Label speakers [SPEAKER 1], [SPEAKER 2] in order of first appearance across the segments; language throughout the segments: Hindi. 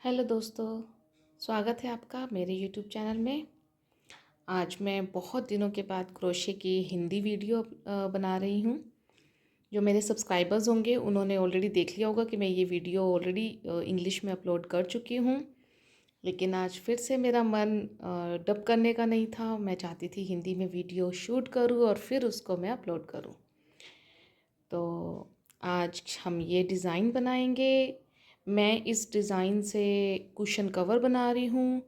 [SPEAKER 1] हेलो दोस्तों, स्वागत है आपका मेरे यूट्यूब चैनल में। आज मैं बहुत दिनों के बाद क्रोशे की हिंदी वीडियो बना रही हूँ। जो मेरे सब्सक्राइबर्स होंगे उन्होंने ऑलरेडी देख लिया होगा कि मैं ये वीडियो ऑलरेडी इंग्लिश में अपलोड कर चुकी हूँ, लेकिन आज फिर से मेरा मन डब करने का नहीं था। मैं चाहती थी हिंदी में वीडियो शूट करूँ और फिर उसको मैं अपलोड करूँ। तो आज हम ये डिज़ाइन बनाएंगे। मैं इस डिज़ाइन से कुशन कवर बना रही हूँ।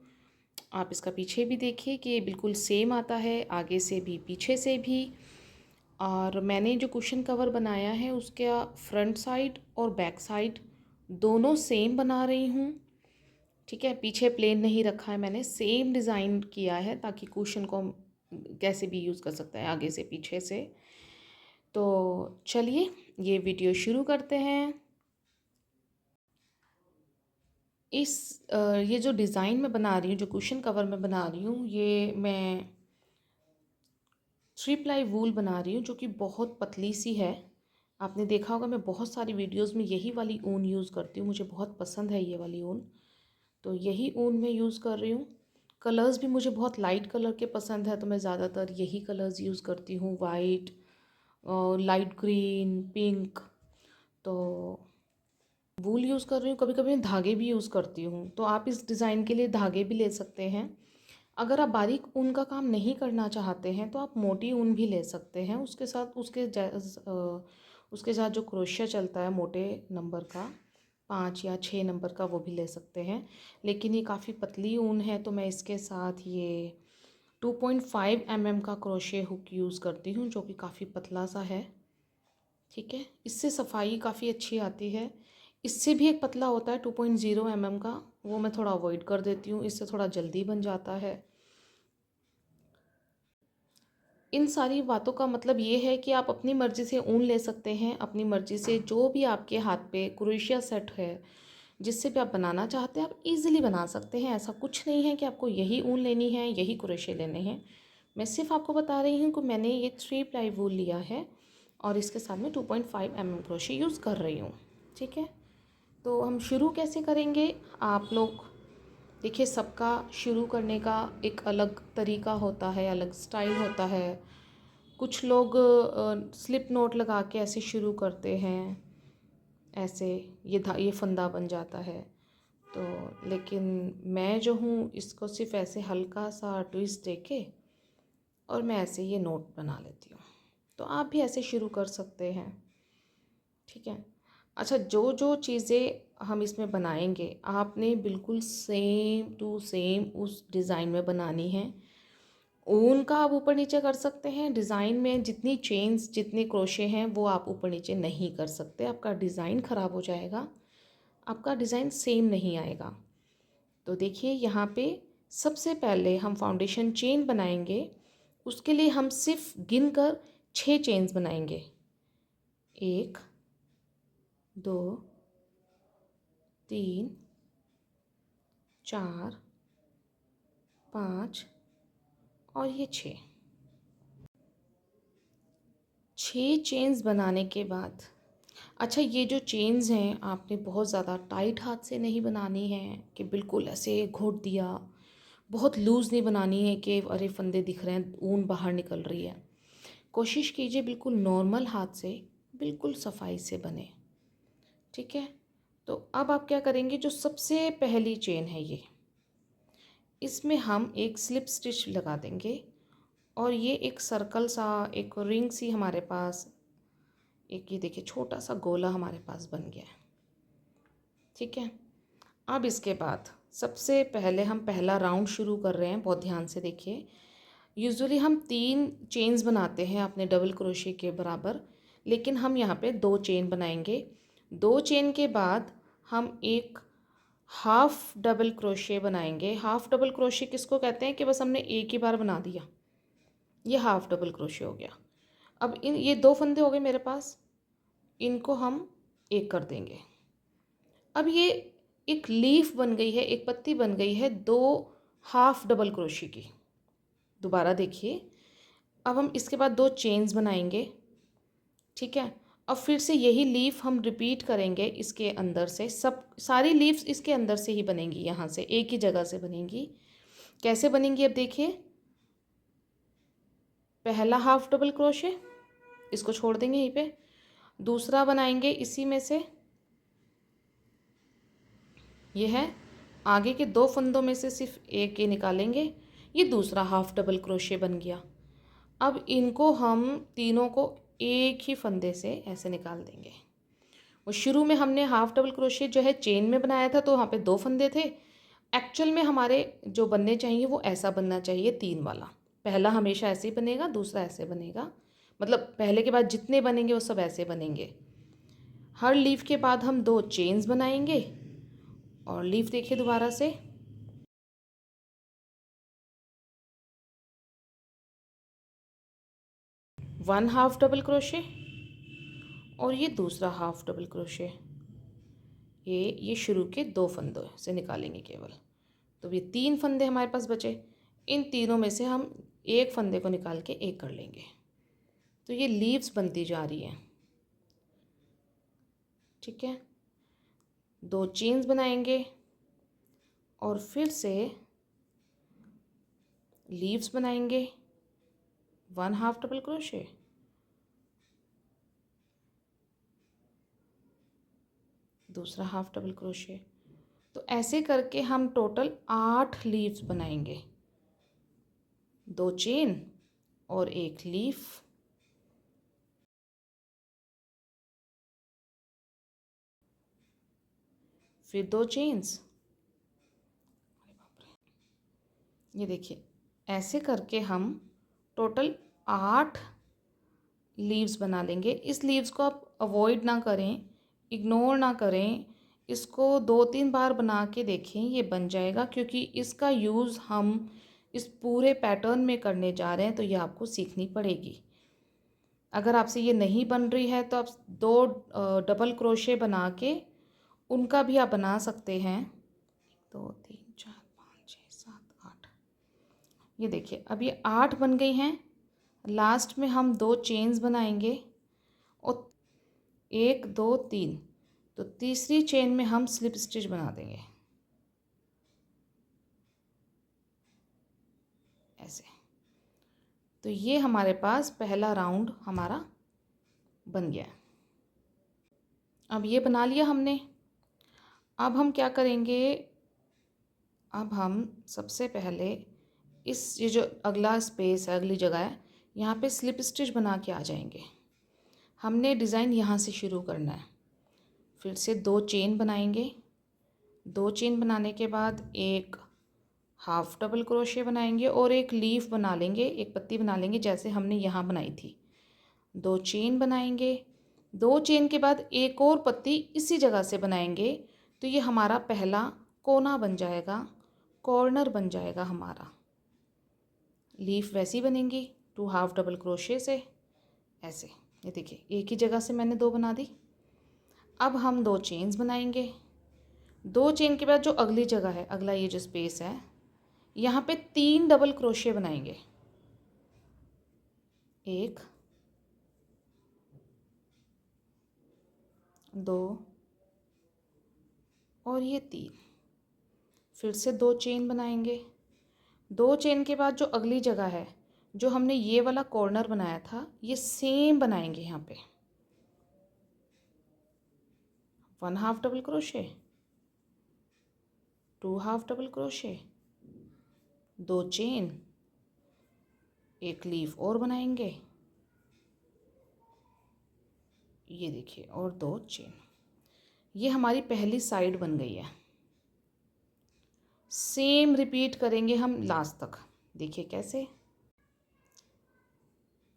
[SPEAKER 1] आप इसका पीछे भी देखिए कि ये बिल्कुल सेम आता है, आगे से भी पीछे से भी। और मैंने जो कुशन कवर बनाया है उसका फ्रंट साइड और बैक साइड दोनों सेम बना रही हूँ। ठीक है, पीछे प्लेन नहीं रखा है, मैंने सेम डिज़ाइन किया है ताकि कुशन को कैसे भी यूज़ कर सकता है, आगे से पीछे से। तो चलिए ये वीडियो शुरू करते हैं। ये जो डिज़ाइन मैं बना रही हूँ, जो कुशन कवर मैं बना रही हूँ, ये मैं 3 प्लाई वूल बना रही हूँ जो कि बहुत पतली सी है। आपने देखा होगा मैं बहुत सारी वीडियोस में यही वाली ऊन यूज़ करती हूँ, मुझे बहुत पसंद है ये वाली ऊन, तो यही ऊन मैं यूज़ कर रही हूँ। कलर्स भी मुझे बहुत लाइट कलर के पसंद है, तो मैं ज़्यादातर यही कलर्स यूज़ करती हूँ, वाइट, लाइट ग्रीन, पिंक। तो वूल यूज़ कर रही हूँ, कभी कभी मैं धागे भी यूज़ करती हूँ, तो आप इस डिज़ाइन के लिए धागे भी ले सकते हैं। अगर आप बारीक ऊन का काम नहीं करना चाहते हैं तो आप मोटी ऊन भी ले सकते हैं। उसके साथ जो क्रोशिया चलता है मोटे नंबर का, 5 या 6 नंबर का, वो भी ले सकते हैं। लेकिन ये काफ़ी पतली ऊन है तो मैं इसके साथ ये 2.5 mm का क्रोशे हुक यूज़ करती हूँ जो कि काफ़ी पतला सा है। ठीक है, इससे सफाई काफ़ी अच्छी आती है। इससे भी एक पतला होता है 2.0 mm का, वो मैं थोड़ा अवॉइड कर देती हूँ, इससे थोड़ा जल्दी बन जाता है। इन सारी बातों का मतलब ये है कि आप अपनी मर्ज़ी से ऊन ले सकते हैं, अपनी मर्ज़ी से जो भी आपके हाथ पे क्रोशिया सेट है, जिससे भी आप बनाना चाहते हैं आप इजीली बना सकते हैं। ऐसा कुछ नहीं है कि आपको यही ऊन लेनी है, यही क्रोशिया लेने हैं। मैं सिर्फ आपको बता रही हूँ कि मैंने ये 3 प्लाई वूल लिया है और इसके साथ में 2.5 mm क्रोशिया यूज़ कर रही हूँ। ठीक है, तो हम शुरू कैसे करेंगे आप लोग देखिए। सबका शुरू करने का एक अलग तरीका होता है, अलग स्टाइल होता है। कुछ लोग स्लिप नोट लगा के ऐसे शुरू करते हैं, ऐसे ये फंदा बन जाता है। तो लेकिन मैं जो हूँ इसको सिर्फ ऐसे हल्का सा ट्विस्ट देके और मैं ऐसे ये नोट बना लेती हूँ। तो आप भी ऐसे शुरू कर सकते हैं। ठीक है, अच्छा, जो जो चीज़ें हम इसमें बनाएंगे आपने बिल्कुल सेम टू सेम उस डिज़ाइन में बनानी है। ऊन का आप ऊपर नीचे कर सकते हैं, डिज़ाइन में जितनी चेन्स जितने क्रोशे हैं वो आप ऊपर नीचे नहीं कर सकते, आपका डिज़ाइन ख़राब हो जाएगा, आपका डिज़ाइन सेम नहीं आएगा। तो देखिए यहाँ पे सबसे पहले हम फाउंडेशन चेन बनाएंगे। उसके लिए हम सिर्फ गिन कर 6 चेन्स बनाएंगे। 1 2 3 4 5 और ये 6 चेन्स बनाने के बाद, अच्छा, ये जो चेन्स हैं आपने बहुत ज़्यादा टाइट हाथ से नहीं बनानी है कि बिल्कुल ऐसे घोट दिया, बहुत लूज़ नहीं बनानी है कि अरे फंदे दिख रहे हैं, ऊन बाहर निकल रही है। कोशिश कीजिए बिल्कुल नॉर्मल हाथ से, बिल्कुल सफाई से बने। ठीक है, तो अब आप क्या करेंगे, जो सबसे पहली चेन है ये, इसमें हम एक स्लिप स्टिच लगा देंगे और ये एक सर्कल सा, एक रिंग सी हमारे पास, एक ये देखिए छोटा सा गोला हमारे पास बन गया है। ठीक है, अब इसके बाद सबसे पहले हम पहला राउंड शुरू कर रहे हैं। बहुत ध्यान से देखिए, यूजुअली हम 3 चेन्स बनाते हैं अपने डबल क्रोशे के बराबर, लेकिन हम यहाँ पे 2 चेन बनाएंगे। 2 चेन के बाद हम एक हाफ डबल क्रोशे बनाएंगे। हाफ डबल क्रोशे किसको कहते हैं कि बस हमने एक ही बार बना दिया, ये हाफ डबल क्रोशे हो गया। अब ये 2 फंदे हो गए मेरे पास, इनको हम एक कर देंगे। अब ये एक लीफ बन गई है, एक पत्ती बन गई है 2 हाफ डबल क्रोशे की। दोबारा देखिए, अब हम इसके बाद 2 चेन्स बनाएंगे। ठीक है, अब फिर से यही लीफ हम रिपीट करेंगे इसके अंदर से, सब सारी लीव्स इसके अंदर से ही बनेंगी, यहाँ से एक ही जगह से बनेंगी। कैसे बनेंगी अब देखिए, पहला हाफ डबल क्रोशे, इसको छोड़ देंगे यहीं पे, दूसरा बनाएंगे इसी में से, ये है, आगे के दो फंदों में से सिर्फ एक ये निकालेंगे, ये दूसरा हाफ डबल क्रोशे बन गया। अब इनको हम तीनों को एक ही फंदे से ऐसे निकाल देंगे। वो शुरू में हमने हाफ डबल क्रोशे जो है चेन में बनाया था, तो वहाँ पे दो फंदे थे। एक्चुअल में हमारे जो बनने चाहिए वो ऐसा बनना चाहिए, तीन वाला। पहला हमेशा ऐसे ही बनेगा, दूसरा ऐसे बनेगा, मतलब पहले के बाद जितने बनेंगे वो सब ऐसे बनेंगे। हर लीफ के बाद हम दो चेन्स बनाएंगे, और लीफ देखिए दोबारा से, वन हाफ डबल क्रोशे और ये दूसरा हाफ डबल क्रोशे, ये शुरू के दो फंदों से निकालेंगे केवल। तो ये तीन फंदे हमारे पास बचे, इन तीनों में से हम एक फंदे को निकाल के एक कर लेंगे, तो ये लीव्स बनती जा रही हैं। ठीक है, दो चेन्स बनाएंगे और फिर से लीव्स बनाएंगे, वन हाफ डबल क्रोशे, दूसरा हाफ डबल क्रोशे। तो ऐसे करके हम टोटल 8 लीव्स बनाएंगे, दो चेन और एक लीफ, फिर दो चेन्स। ये देखिए, ऐसे करके हम टोटल 8 लीव्स बना लेंगे। इस लीव्स को आप अवॉइड ना करें, इग्नोर ना करें, इसको 2-3 बार बना के देखें, ये बन जाएगा, क्योंकि इसका यूज़ हम इस पूरे पैटर्न में करने जा रहे हैं, तो ये आपको सीखनी पड़ेगी। अगर आपसे ये नहीं बन रही है तो आप दो डबल क्रोशे बना के उनका भी आप बना सकते हैं। 2 3 4 5 6 7 8, ये देखिए अब ये 8 बन गई हैं। लास्ट में हम दो चेन्स बनाएंगे और 1 2 3, तो तीसरी चेन में हम स्लिप स्टिच बना देंगे ऐसे। तो ये हमारे पास पहला राउंड हमारा बन गया। अब ये बना लिया हमने। अब हम क्या करेंगे, अब हम सबसे पहले ये जो अगला स्पेस है, अगली जगह है, यहाँ पे स्लिप स्टिच बना के आ जाएंगे। हमने डिज़ाइन यहाँ से शुरू करना है। फिर से दो चेन बनाएंगे, दो चेन बनाने के बाद एक हाफ डबल क्रोशे बनाएंगे और एक लीफ बना लेंगे, एक पत्ती बना लेंगे जैसे हमने यहाँ बनाई थी। दो चेन बनाएंगे, दो चेन के बाद एक और पत्ती इसी जगह से बनाएंगे, तो ये हमारा पहला कोना बन जाएगा, कॉर्नर बन जाएगा हमारा। लीफ वैसी बनेंगी 2 हाफ डबल क्रोशे से ऐसे। ये देखिए एक ही जगह से मैंने दो बना दी। अब हम दो चेन्स बनाएंगे, दो चेन के बाद जो अगली जगह है, अगला ये जो स्पेस है, यहाँ पे 3 डबल क्रोशे बनाएंगे, 1 2 और ये 3। फिर से दो चेन बनाएंगे, दो चेन के बाद जो अगली जगह है, जो हमने ये वाला कॉर्नर बनाया था, ये सेम बनाएंगे यहाँ पे, 1 half double crochet, 2 half double crochet, दो चेन, एक लीफ और बनाएंगे, ये देखिए, और दो चेन। ये हमारी पहली साइड बन गई है। सेम रिपीट करेंगे हम लास्ट तक। देखिए कैसे,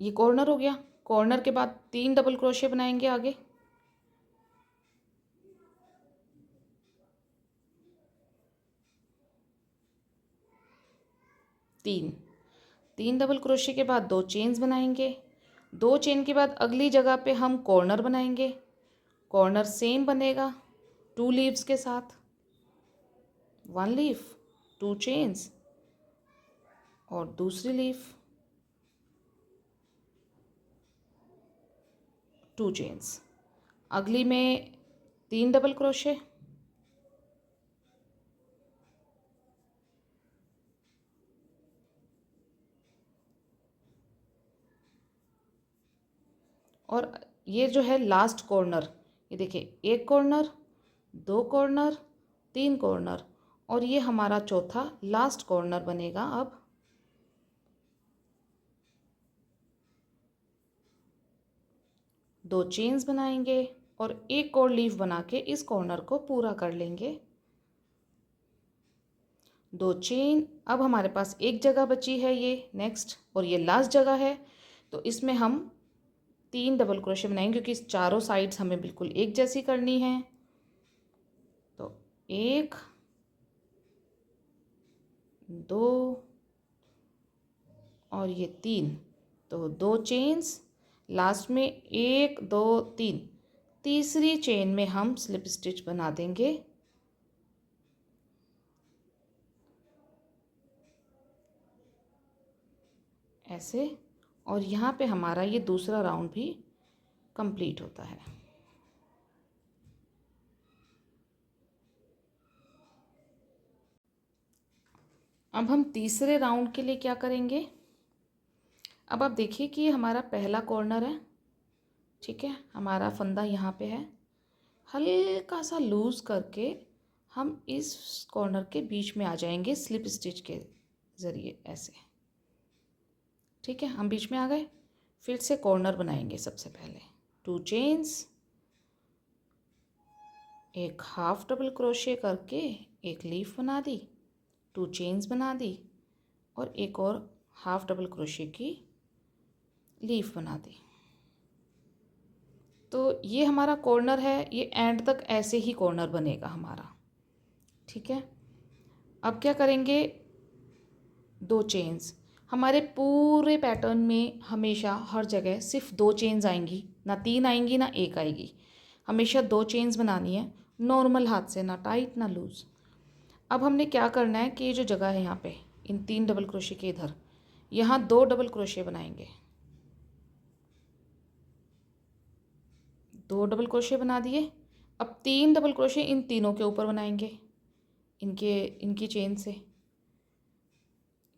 [SPEAKER 1] ये कॉर्नर हो गया, कॉर्नर के बाद 3 डबल क्रोशे बनाएंगे आगे, तीन डबल क्रोशे के बाद दो चेन्स बनाएंगे, दो चेन के बाद अगली जगह पे हम कॉर्नर बनाएंगे, कॉर्नर सेम बनेगा 2 लीव्स के साथ, 1 लीफ, 2 चेन्स और दूसरी लीफ, 2 चेन्स। अगली में 3 डबल क्रोशे, और ये जो है लास्ट कॉर्नर, ये देखिए 1 कॉर्नर, 2 कॉर्नर, 3 कॉर्नर, और ये हमारा चौथा लास्ट कॉर्नर बनेगा। अब 2 चेन्स बनाएंगे और एक और लीफ बना के इस कॉर्नर को पूरा कर लेंगे। 2 चेन। अब हमारे पास एक जगह बची है ये नेक्स्ट, और ये लास्ट जगह है, तो इसमें हम 3 डबल क्रोशे बनाएंगे क्योंकि इस चारों साइड्स हमें बिल्कुल एक जैसी करनी है। तो 1, 2 और ये 3, तो 2 चेन्स, लास्ट में 1, 2, 3, तीसरी चेन में हम स्लिप स्टिच बना देंगे। ऐसे, और यहाँ पे हमारा ये दूसरा राउंड भी कंप्लीट होता है। अब हम तीसरे राउंड के लिए क्या करेंगे। अब आप देखिए कि ये हमारा पहला कॉर्नर है, ठीक है, हमारा फंदा यहाँ पे है। हल्का सा लूज़ करके हम इस कॉर्नर के बीच में आ जाएंगे स्लिप स्टिच के ज़रिए, ऐसे, ठीक है, हम बीच में आ गए। फिर से कॉर्नर बनाएंगे। सबसे पहले 2 चेन्स, एक हाफ डबल क्रोशे करके एक लीफ बना दी, 2 चेन्स बना दी, और एक और हाफ डबल क्रोशे की लीफ बना दी। तो ये हमारा कॉर्नर है, ये एंड तक ऐसे ही कॉर्नर बनेगा हमारा, ठीक है। अब क्या करेंगे, 2 चेन्स। हमारे पूरे पैटर्न में हमेशा हर जगह सिर्फ 2 चेन्स आएंगी, ना 3 आएंगी ना 1 आएगी, हमेशा 2 चेन्स बनानी है नॉर्मल हाथ से, ना टाइट ना लूज़। अब हमने क्या करना है कि ये जो जगह है यहाँ पे, इन 3 डबल क्रोशे के इधर, यहाँ 2 डबल क्रोशे बनाएंगे। 2 डबल क्रोशे बना दिए। अब 3 डबल क्रोशे इन तीनों के ऊपर बनाएंगे, इनकी चेन से।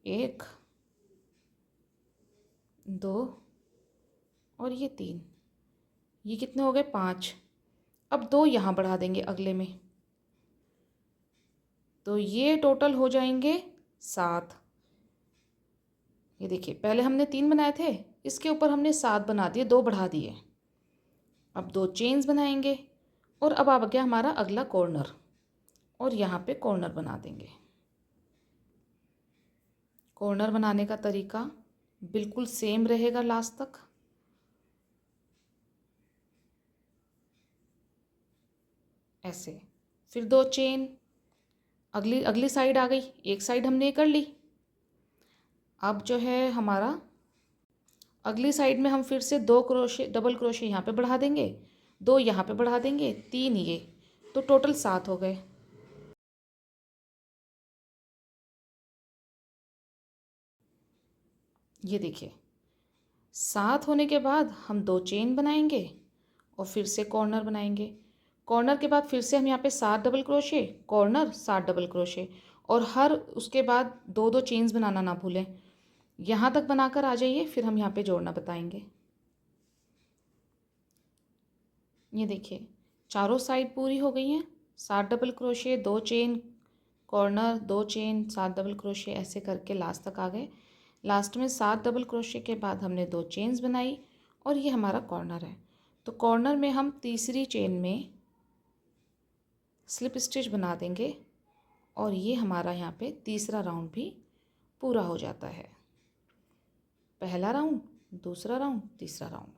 [SPEAKER 1] 1, 2 और ये 3, ये कितने हो गए, 5। अब 2 यहाँ बढ़ा देंगे अगले में, तो ये टोटल हो जाएंगे 7। ये देखिए पहले हमने 3 बनाए थे, इसके ऊपर हमने 7 बना दिए, 2 बढ़ा दिए। अब 2 चेन्स बनाएंगे, और अब आ गया हमारा अगला कॉर्नर, और यहाँ पे कॉर्नर बना देंगे। कॉर्नर बनाने का तरीका बिल्कुल सेम रहेगा लास्ट तक। ऐसे, फिर 2 चेन, अगली अगली साइड आ गई, एक साइड हमने कर ली। अब जो है हमारा अगली साइड में हम फिर से 2 क्रोशे डबल क्रोशे यहाँ पे बढ़ा देंगे, 2 यहाँ पे बढ़ा देंगे, 3 ये, तो टोटल 7 हो गए। ये देखिए 7 होने के बाद हम 2 चेन बनाएंगे और फिर से कॉर्नर बनाएंगे। कॉर्नर के बाद फिर से हम यहाँ पे 7 double crochet, corner 7 double crochet, और हर उसके बाद 2-2 चेन्स बनाना ना भूलें। यहाँ तक बनाकर आ जाइए, फिर हम यहाँ पे जोड़ना बताएंगे। ये देखिए चारों साइड पूरी हो गई हैं। 7 double crochet, 2 chain, corner, 2 chain, 7 double crochet, ऐसे करके लास्ट तक आ गए। लास्ट में 7 डबल क्रोशे के बाद हमने 2 चेन्स बनाई, और ये हमारा कॉर्नर है। तो कॉर्नर में हम तीसरी चेन में स्लिप स्टिच बना देंगे, और ये हमारा यहाँ पे तीसरा राउंड भी पूरा हो जाता है। पहला राउंड, दूसरा राउंड, तीसरा राउंड।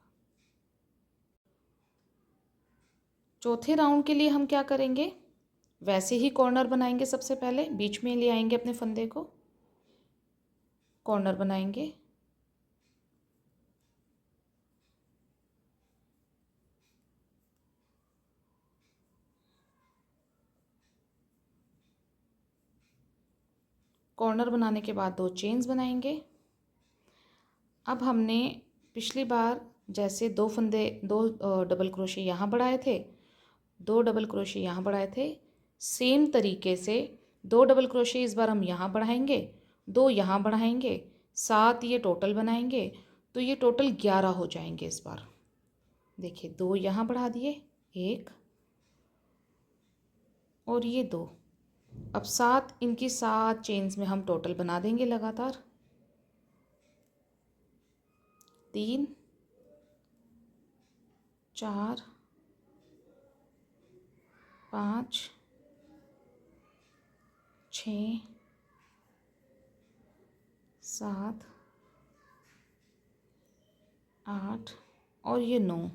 [SPEAKER 1] चौथे राउंड के लिए हम क्या करेंगे, वैसे ही कॉर्नर बनाएंगे। सबसे पहले बीच में ले आएंगे अपने फंदे को, कॉर्नर बनाएंगे, कॉर्नर बनाने के बाद 2 चेन्स बनाएंगे। अब हमने पिछली बार जैसे दो डबल क्रोशे यहाँ बढ़ाए थे, 2 डबल क्रोशे यहाँ बढ़ाए थे, सेम तरीके से 2 डबल क्रोशे इस बार हम यहाँ बढ़ाएंगे, 2 यहाँ बढ़ाएंगे, 7 ये टोटल बनाएंगे, तो ये टोटल 11 हो जाएंगे इस बार। देखिए 2 यहाँ बढ़ा दिए, 1 और ये 2। अब 7 इनकी 7 चेन्स में हम टोटल बना देंगे लगातार। 3 4 5 6 7 8 और ये 9।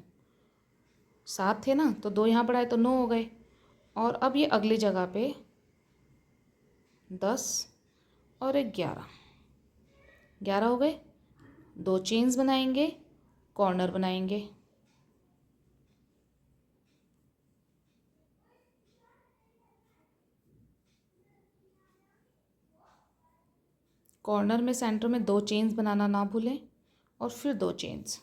[SPEAKER 1] 7 थे ना, तो 2 यहाँ बढ़ाए तो 9 हो गए। और अब ये अगली जगह पे 10 और एक 11 हो गए। 2 चेन्स बनाएंगे, कॉर्नर बनाएंगे। कॉर्नर में सेंटर में 2 चेन्स बनाना ना भूलें और फिर 2 चेन्स।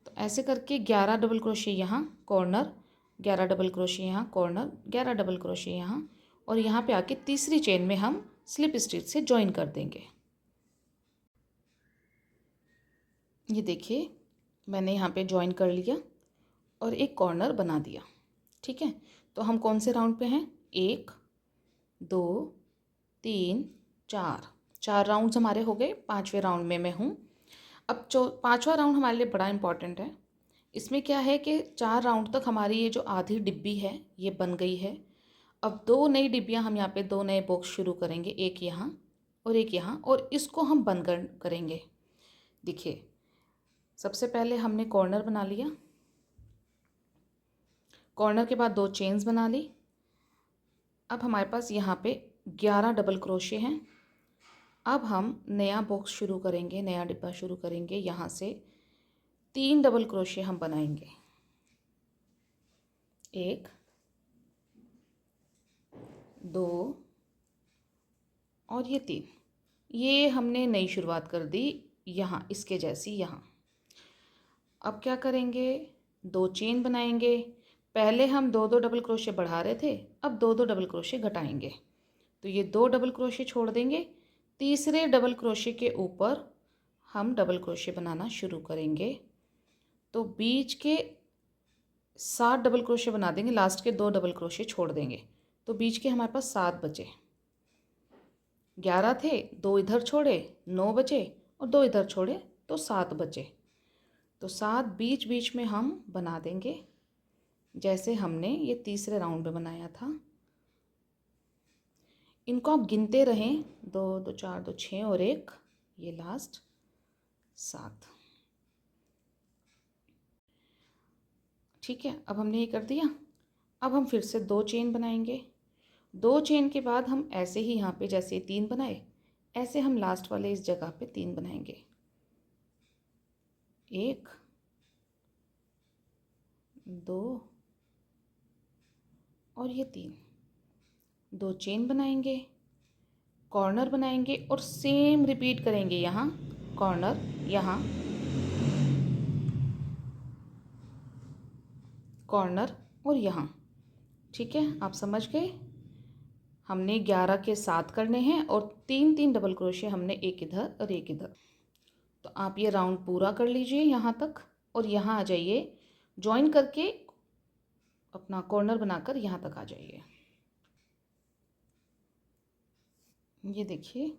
[SPEAKER 1] तो ऐसे करके 11 डबल क्रोशे यहाँ कॉर्नर, 11 डबल क्रोशे यहाँ कॉर्नर, 11 डबल क्रोशे यहाँ, और यहाँ पे आके तीसरी चेन में हम स्लिप स्टिच से ज्वाइन कर देंगे। ये देखिए मैंने यहाँ पे ज्वाइन कर लिया और एक कॉर्नर बना दिया। ठीक है, तो हम कौन से राउंड पे हैं? 1 2 3 4 राउंड्स हमारे हो गए। 5वें राउंड में मैं हूँ। अब 5वां राउंड हमारे लिए बड़ा इंपॉर्टेंट है। इसमें क्या है कि 4 राउंड तक हमारी ये जो आधी डिब्बी है ये बन गई है। अब 2 नई डिब्बियाँ हम यहाँ पे 2 नए बॉक्स शुरू करेंगे, एक यहाँ और एक यहाँ, और इसको हम बंद करेंगे। देखिए सबसे पहले हमने कॉर्नर बना लिया, कॉर्नर के बाद 2 चेन्स बना ली। अब हमारे पास यहाँ पे 11 डबल क्रोशे हैं। अब हम नया बॉक्स शुरू करेंगे, नया डिब्बा शुरू करेंगे। यहाँ से 3 डबल क्रोशे हम बनाएंगे, 1 2 और ये 3। ये हमने नई शुरुआत कर दी यहाँ, इसके जैसी यहाँ। अब क्या करेंगे? 2 चेन बनाएंगे। पहले हम 2 डबल क्रोशे बढ़ा रहे थे, अब 2 डबल क्रोशे घटाएंगे। तो ये 2 डबल क्रोशे छोड़ देंगे। तीसरे डबल क्रोशे के ऊपर हम डबल क्रोशे बनाना शुरू करेंगे। तो बीच के 7 डबल क्रोशे बना देंगे, लास्ट के 2 डबल क्रोशे छोड़ देंगे। तो बीच के हमारे पास 7 बचे। 11 थे, 2 इधर छोड़े 9 बचे, और 2 इधर छोड़े तो 7 बचे। तो 7 बीच बीच में हम बना देंगे जैसे हमने ये तीसरे राउंड में बनाया था। इनको आप गिनते रहें, 2 2 4 2 6 और 1 ये लास्ट 7। ठीक है, अब हमने ये कर दिया। अब हम फिर से 2 चेन बनाएंगे। 2 चेन के बाद हम ऐसे ही यहाँ पे जैसे 3 बनाए, ऐसे हम लास्ट वाले इस जगह पे 3 बनाएंगे। 1 2 और ये 3। 2 चेन बनाएंगे, कॉर्नर बनाएंगे और सेम रिपीट करेंगे। यहाँ कॉर्नर, यहाँ कॉर्नर और यहाँ। ठीक है, आप समझ गए। हमने 11 के 7 करने हैं और 3 डबल क्रोशे हमने एक इधर और एक इधर। तो आप ये राउंड पूरा कर लीजिए यहाँ तक और यहाँ आ जाइए, ज्वाइन करके अपना कॉर्नर बनाकर यहाँ तक आ जाइए। ये देखिए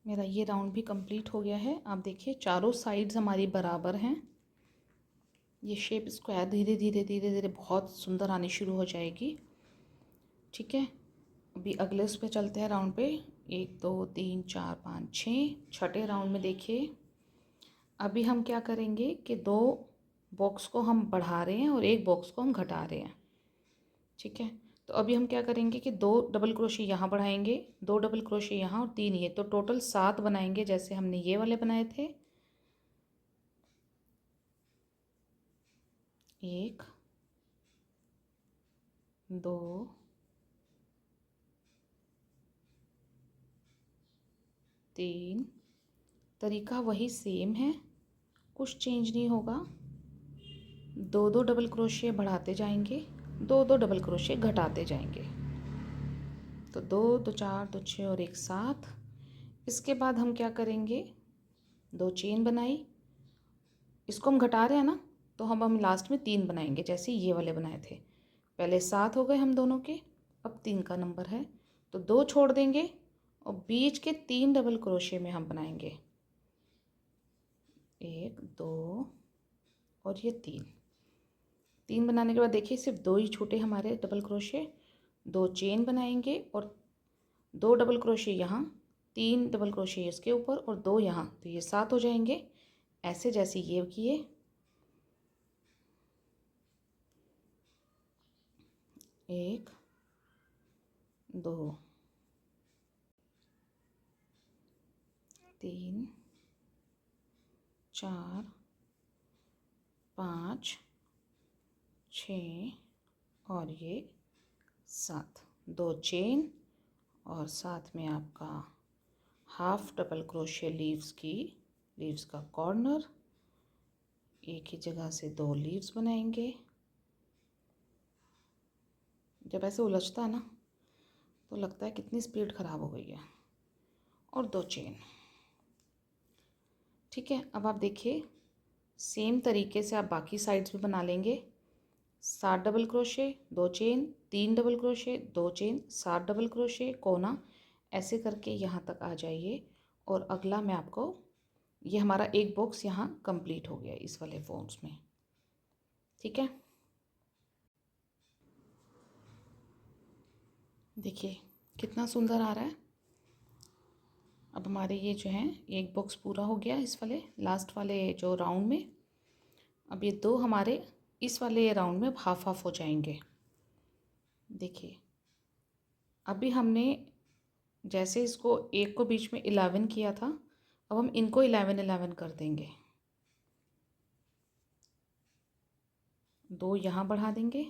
[SPEAKER 1] मेरा ये राउंड भी कंप्लीट हो गया है। आप देखिए चारों साइड्स हमारी बराबर हैं। ये शेप स्क्वायर धीरे धीरे धीरे धीरे बहुत सुंदर आनी शुरू हो जाएगी। ठीक है, अभी अगले उस पे चलते हैं राउंड पे। 1 2 3 4 5 6, छठे राउंड में देखिए अभी हम क्या करेंगे कि 2 बॉक्स को हम बढ़ा रहे हैं और एक बॉक्स को हम घटा रहे हैं। ठीक है, तो अभी हम क्या करेंगे कि 2 डबल क्रोशे यहाँ बढ़ाएंगे, 2 डबल क्रोशे यहाँ और 3 ये, तो टोटल 7 बनाएंगे जैसे हमने ये वाले बनाए थे। 1 2 3। तरीका वही सेम है, कुछ चेंज नहीं होगा। दो दो डबल क्रोशे बढ़ाते जाएंगे, दो दो डबल क्रोशे घटाते जाएंगे। तो 2 2 4 2 6 और एक साथ। इसके बाद हम क्या करेंगे, 2 चेन बनाई, इसको हम घटा रहे हैं ना, तो हम लास्ट में 3 बनाएंगे जैसे ये वाले बनाए थे। पहले 7 हो गए हम दोनों के, अब 3 का नंबर है तो 2 छोड़ देंगे और बीच के 3 डबल क्रोशे में हम बनाएंगे, 1 2 और ये 3 बनाने के बाद देखिए सिर्फ 2 ही छूटे हमारे डबल क्रोशे। 2 चेन बनाएंगे और 2 डबल क्रोशे यहाँ, 3 डबल क्रोशे इसके ऊपर और 2 यहाँ, तो ये 7 हो जाएंगे। ऐसे जैसे ये किए, 1 2 3 4 5 6 और ये 7, 2 चेन और साथ में आपका हाफ डबल क्रोशे लीव्स का कॉर्नर, एक ही जगह से 2 लीव्स बनाएंगे। जब ऐसे उलझता है ना तो लगता है कितनी स्पीड ख़राब हो गई है। और 2 चेन, ठीक है। अब आप देखिए सेम तरीके से आप बाकी साइड्स भी बना लेंगे। 7 double crochet, 2 chain, 3 double crochet, 2 chain, 7 double crochet, कोना, ऐसे करके यहाँ तक आ जाइए। और अगला मैं आपको, ये हमारा एक बॉक्स यहाँ कंप्लीट हो गया इस वाले फॉर्म्स में, ठीक है। देखिए कितना सुंदर आ रहा है। अब हमारे ये जो है एक बॉक्स पूरा हो गया इस वाले लास्ट वाले जो राउंड में। अब ये 2 हमारे इस वाले राउंड में हाफ हाफ हो जाएंगे। देखिए अभी हमने जैसे इसको एक को बीच में 11 किया था, अब हम इनको 11 11 कर देंगे। 2 यहाँ बढ़ा देंगे,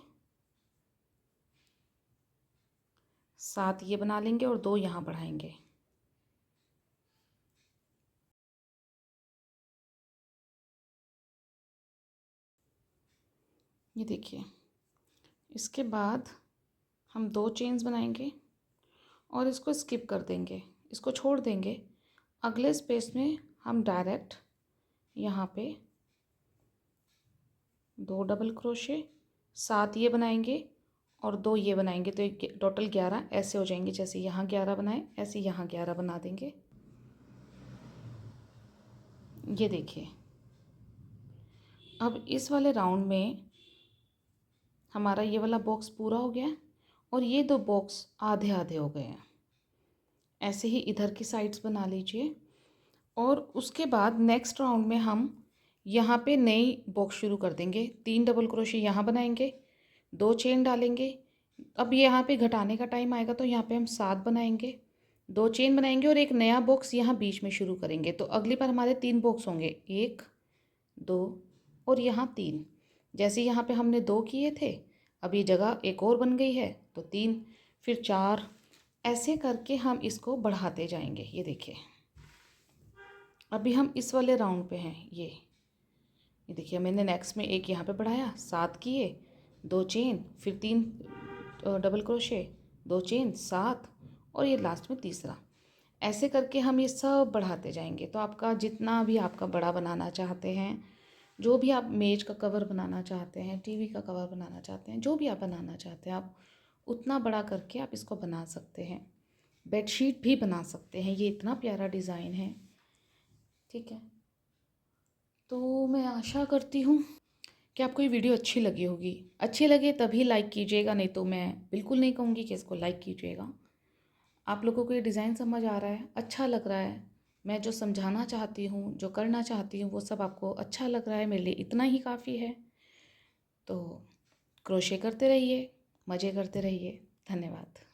[SPEAKER 1] 7 ये बना लेंगे और 2 यहाँ बढ़ाएंगे। ये देखिए इसके बाद हम 2 चेन्स बनाएंगे और इसको स्किप कर देंगे, इसको छोड़ देंगे। अगले स्पेस में हम डायरेक्ट यहाँ पे 2 डबल क्रोशे, 7 ये बनाएंगे और 2 ये बनाएंगे, तो एक टोटल 11 ऐसे हो जाएंगे। जैसे यहाँ 11 बनाए ऐसे यहाँ 11 बना देंगे। ये देखिए अब इस वाले राउंड में हमारा ये वाला बॉक्स पूरा हो गया और ये 2 बॉक्स आधे आधे हो गए हैं। ऐसे ही इधर की साइड्स बना लीजिए और उसके बाद नेक्स्ट राउंड में हम यहाँ पे नई बॉक्स शुरू कर देंगे। 3 डबल क्रोशे यहाँ बनाएंगे, 2 चेन डालेंगे। अब यहाँ पे घटाने का टाइम आएगा तो यहाँ पे हम 7 बनाएंगे, 2 चेन बनाएंगे और एक नया बॉक्स यहाँ बीच में शुरू करेंगे। तो अगली बार हमारे 3 बॉक्स होंगे, 1 2 और यहाँ 3। जैसे यहाँ पे हमने 2 किए थे, अब ये जगह एक और बन गई है तो 3, फिर 4, ऐसे करके हम इसको बढ़ाते जाएंगे। ये देखिए अभी हम इस वाले राउंड पे हैं। ये देखिए मैंने नेक्स्ट में एक यहाँ पे बढ़ाया, 7 किए, 2 चेन, फिर 3 डबल क्रोशे, 2 चेन, 7 और ये लास्ट में तीसरा। ऐसे करके हम ये सब बढ़ाते जाएंगे। तो आपका जितना भी आपका बड़ा बनाना चाहते हैं, जो भी आप मेज का कवर बनाना चाहते हैं, टीवी का कवर बनाना चाहते हैं, जो भी आप बनाना चाहते हैं, आप उतना बड़ा करके आप इसको बना सकते हैं। बेडशीट भी बना सकते हैं, ये इतना प्यारा डिज़ाइन है, ठीक है। तो मैं आशा करती हूँ कि आपको ये वीडियो अच्छी लगी होगी। अच्छी लगे तभी लाइक कीजिएगा, नहीं तो मैं बिल्कुल नहीं कहूँगी कि इसको लाइक कीजिएगा। आप लोगों को ये डिज़ाइन समझ आ रहा है, अच्छा लग रहा है, मैं जो समझाना चाहती हूँ, जो करना चाहती हूँ, वो सब आपको अच्छा लग रहा है, मेरे लिए इतना ही काफ़ी है। तो क्रोशे करते रहिए, मज़े करते रहिए। धन्यवाद।